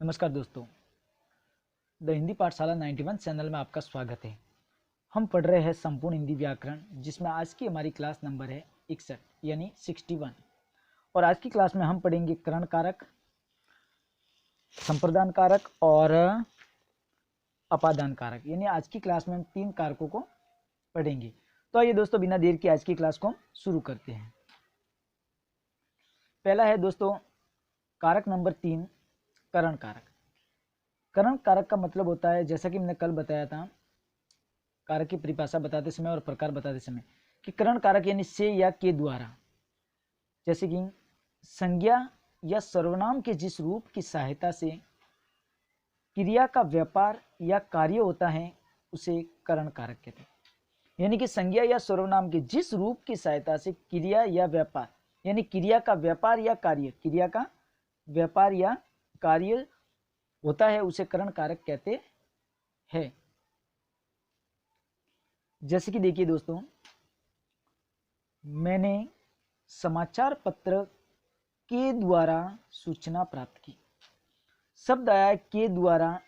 नमस्कार दोस्तों, द हिंदी पाठशाला 91 चैनल में आपका स्वागत है। हम पढ़ रहे हैं संपूर्ण हिंदी व्याकरण, जिसमें आज की हमारी क्लास नंबर है 61 यानी 61। और आज की क्लास में हम पढ़ेंगे करण कारक, संप्रदान कारक और अपादान कारक। यानी आज की क्लास में हम 3 कारकों को पढ़ेंगे। तो आइए दोस्तों, बिना देर के आज की क्लास को हम शुरू करते हैं। पहला है दोस्तों कारक नंबर 3, करण कारक। करण कारक का मतलब होता है, जैसा कि मैंने कल बताया था कारक की परिभाषा बताते समय और प्रकार बताते समय, कि करण कारक यानी से या के द्वारा, जैसे कि संज्ञा या सर्वनाम के जिस रूप की सहायता से क्रिया का व्यापार या कार्य होता है उसे करण कारक कहते हैं। यानी कि संज्ञा या सर्वनाम के जिस रूप की सहायता से क्रिया या व्यापार, यानी क्रिया का व्यापार या कार्य, क्रिया का व्यापार या कार्य होता है उसे करण कारक कहते हैं। जैसे कि देखिए दोस्तों, मैंने समाचार पत्र के द्वारा सूचना प्राप्त की। शब्द आया के द्वारा,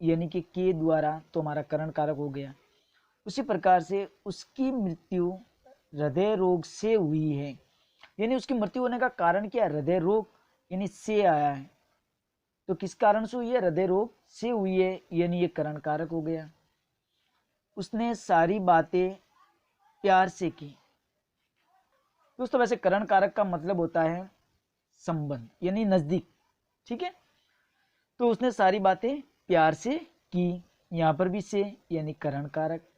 यानी कि के द्वारा तो हमारा करण कारक हो गया। उसी प्रकार से उसकी मृत्यु हृदय रोग से हुई है, यानी उसकी मृत्यु होने का कारण क्या? हृदय रोग, यानी से आया है। तो किस कारण से हुई है? हृदय रोग से हुई है, यानी ये करण कारक हो गया। उसने सारी बातें प्यार से की। दोस्तों वैसे करण कारक का मतलब होता है संबंध, यानी नजदीक। ठीक है, तो उसने सारी बातें प्यार से की, यहां पर भी से यानी करण कारक।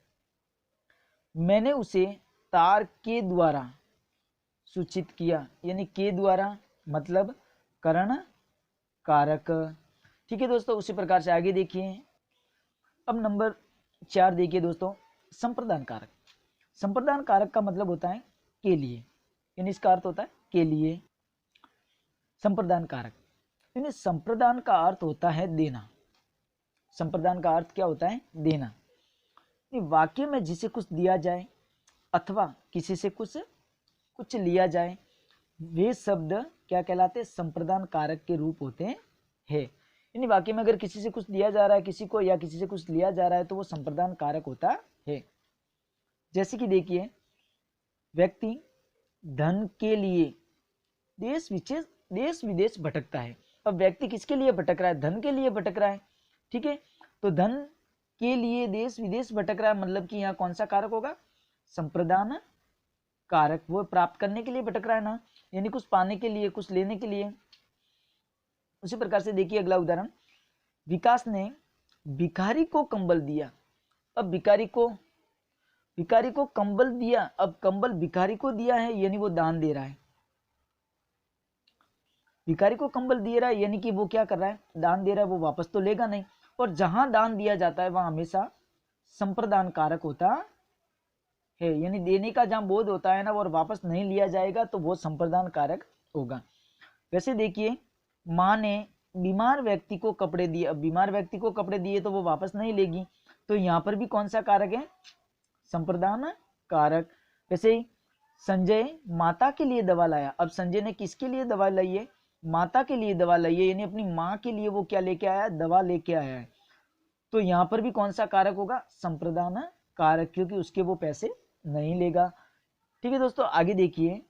मैंने उसे तार के द्वारा सूचित किया, यानी के द्वारा मतलब करण कारक। ठीक है दोस्तों, उसी प्रकार से आगे देखिए। अब नंबर 4 देखिए दोस्तों, संप्रदान कारक। संप्रदान कारक का मतलब होता है के लिए, यानी इसका अर्थ होता है के लिए। संप्रदान कारक यानी संप्रदान का अर्थ होता है देना। संप्रदान का अर्थ क्या होता है? देना। वाक्य में जिसे कुछ दिया जाए अथवा किसी से कुछ लिया जाए, वे शब्द क्या कहलाते हैं? संप्रदान कारक के रूप होते हैं। यानी वाक्य में अगर किसी से कुछ दिया जा रहा है किसी को, या किसी से कुछ लिया जा रहा है, तो वो संप्रदान कारक होता है। जैसे कि देखिए, व्यक्ति धन के लिए देश विदेश भटकता है। अब व्यक्ति किसके लिए भटक रहा है? धन के लिए भटक रहा है। ठीक है, तो धन के लिए देश विदेश भटक रहा है, मतलब कि यहाँ कौन सा कारक होगा? संप्रदान कारक। वो प्राप्त करने के लिए भटक रहा है ना, यानी कुछ पाने के लिए, कुछ लेने के लिए। उसी प्रकार से देखिए अगला उदाहरण, विकास ने भिखारी को कंबल दिया। अब भिखारी को कंबल दिया, अब कंबल भिखारी को दिया है, यानी वो दान दे रहा है। भिखारी को कंबल दे रहा है, यानी कि वो क्या कर रहा है? दान दे रहा है। वो वापस तो लेगा नहीं, और जहां दान दिया जाता है वहां हमेशा संप्रदान कारक होता है। यानी देने का जहां बोध होता है ना, और वापस नहीं लिया जाएगा, तो वो संप्रदान कारक होगा। वैसे देखिए, माँ ने बीमार व्यक्ति को कपड़े दिए। अब बीमार व्यक्ति को कपड़े दिए तो वो वापस नहीं लेगी, तो यहाँ पर भी कौन सा कारक है? संप्रदान कारक। वैसे ही संजय माता के लिए दवा लाया। अब संजय ने किसके लिए दवा लाई है? माता के लिए दवा लाई है, यानी अपनी माँ के लिए वो क्या लेके आया? दवा लेके आया है। तो यहाँ पर भी कौन सा कारक होगा? संप्रदान कारक, क्योंकि उसके वो पैसे नहीं लेगा। ठीक है दोस्तों, आगे देखिए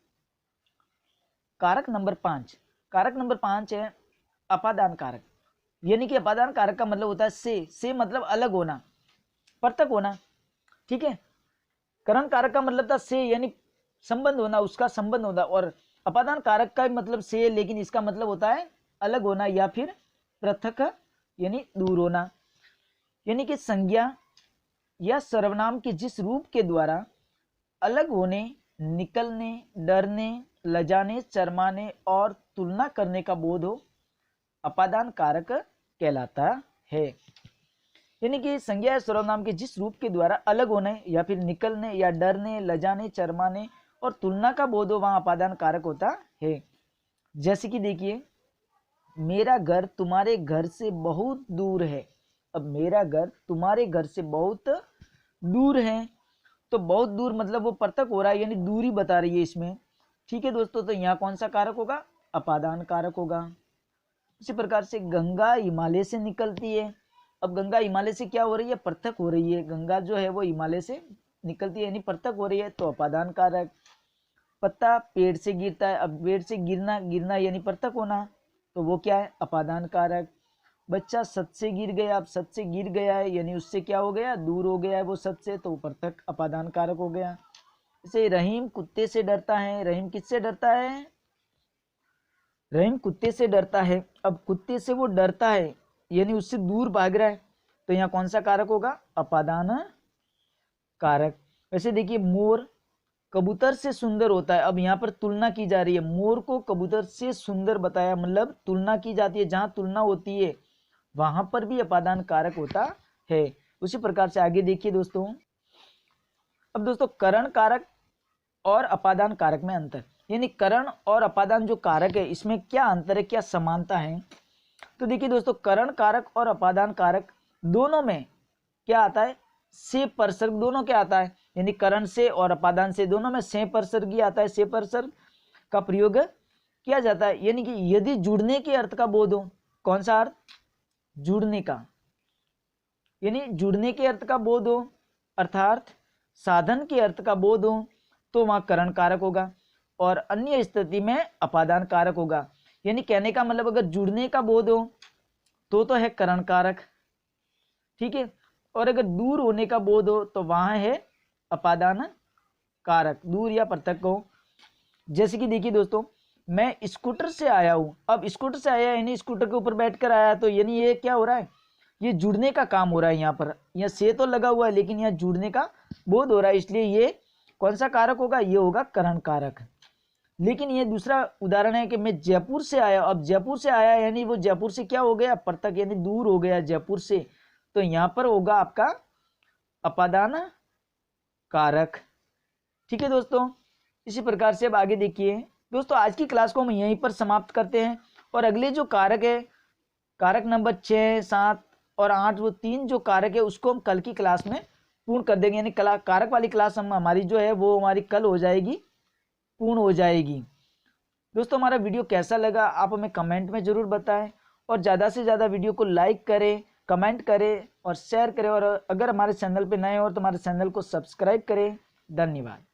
कारक नंबर 5। कारक नंबर 5 है अपादान कारक। यानी कि अपादान कारक का मतलब होता है से मतलब अलग होना, पृथक होना। ठीक है, करण कारक का मतलब था से, यानी संबंध होना, उसका संबंध होना। और अपादान कारक का मतलब से, लेकिन इसका मतलब होता है अलग होना या फिर पृथक, यानी दूर होना। यानी कि संज्ञा या सर्वनाम के जिस रूप के द्वारा अलग होने, निकलने, डरने, लजाने, शर्माने और तुलना करने का बोध हो, अपादान कारक कहलाता है। यानी कि संज्ञा या सर्वनाम के जिस रूप के द्वारा अलग होने या फिर निकलने या डरने, लजाने, शर्माने और तुलना का बोध हो, वहां अपादान कारक होता है। जैसे कि देखिए, मेरा घर तुम्हारे घर से बहुत दूर है। अब मेरा घर तुम्हारे घर से बहुत दूर है, तो बहुत दूर मतलब वो पृथक हो रहा है, यानी दूरी बता रही है इसमें। ठीक है दोस्तों, तो यहाँ कौन सा कारक होगा? अपादान कारक होगा। उसी प्रकार से गंगा हिमालय से निकलती है। अब गंगा हिमालय से क्या हो रही है, पृथक हो रही है। गंगा जो है वो हिमालय से निकलती है यानी पृथक हो रही है, तो अपादान कारक। पत्ता पेड़ से गिरता है, अब पेड़ से गिरना, गिरना यानी पृथक होना, तो वो क्या है, अपादान कारक। बच्चा छत से गिर गया, अब छत से गिर गया है यानी उससे क्या हो गया, दूर हो गया है वो छत से, तो वो पृथक अपादान कारक हो गया। जैसे रहीम कुत्ते से डरता है, रहीम किससे डरता है, रहीम कुत्ते से डरता है। अब कुत्ते से वो डरता है यानी उससे दूर भाग रहा है, तो यहाँ कौन सा कारक होगा, अपादान कारक। वैसे देखिए मोर कबूतर से सुंदर होता है, अब यहाँ पर तुलना की जा रही है, मोर को कबूतर से सुंदर बताया, मतलब तुलना की जाती है, जहां तुलना होती है वहां पर भी अपादान कारक होता है। उसी प्रकार से आगे देखिए दोस्तों। अब दोस्तों करण कारक और अपादान कारक में अंतर, यानी करण और अपादान जो कारक है इसमें क्या अंतर है, क्या समानता है। तो देखिए दोस्तों, करण कारक और अपादान कारक दोनों में क्या आता है, से परसर्ग दोनों क्या आता है, यानी करण से और अपादान से दोनों में से परसर्ग ही आता है। से परसर्ग का प्रयोग किया जाता है, यानी कि यदि जुड़ने के अर्थ का बोध हो, कौन सा अर्थ, जुड़ने का, यानी जुड़ने के अर्थ का बोध हो अर्थात साधन के अर्थ का बोध हो, तो वहां करण कारक होगा, और अन्य स्थिति में अपादान कारक होगा। यानी कहने का मतलब अगर जुड़ने का बोध हो तो है करण कारक, ठीक है, और अगर दूर होने का बोध हो तो वहां है अपादान कारक, दूर या पृथक हो। जैसे कि देखिए दोस्तों, मैं स्कूटर से आया हूं, अब स्कूटर से आया यानी स्कूटर के ऊपर बैठकर आया, तो यानी ये क्या हो रहा है, ये जुड़ने का काम हो रहा है। यहाँ पर यहाँ से तो लगा हुआ है लेकिन यहाँ जुड़ने का बोध हो रहा है, इसलिए ये कौन सा कारक होगा, ये होगा करण कारक। लेकिन ये दूसरा उदाहरण है कि मैं जयपुर से आया, अब जयपुर से आया यानी वो जयपुर से क्या हो गया, पृथक यानी दूर हो गया जयपुर से, तो यहाँ पर होगा आपका अपादान कारक। ठीक है दोस्तों, इसी प्रकार से अब आगे देखिए दोस्तों, आज की क्लास को हम यहीं पर समाप्त करते हैं, और अगले जो कारक है, कारक नंबर 6, 7 और 8, वो 3 जो कारक है उसको हम कल की क्लास में पूर्ण कर देंगे, यानी कारक वाली क्लास हमारी जो है वो हमारी कल हो जाएगी, पूर्ण हो जाएगी। दोस्तों हमारा वीडियो कैसा लगा आप हमें कमेंट में ज़रूर बताएं, और ज़्यादा से ज़्यादा वीडियो को लाइक करें, कमेंट करें और शेयर करें, और अगर हमारे चैनल पे नए हो तो हमारे चैनल को सब्सक्राइब करें। धन्यवाद।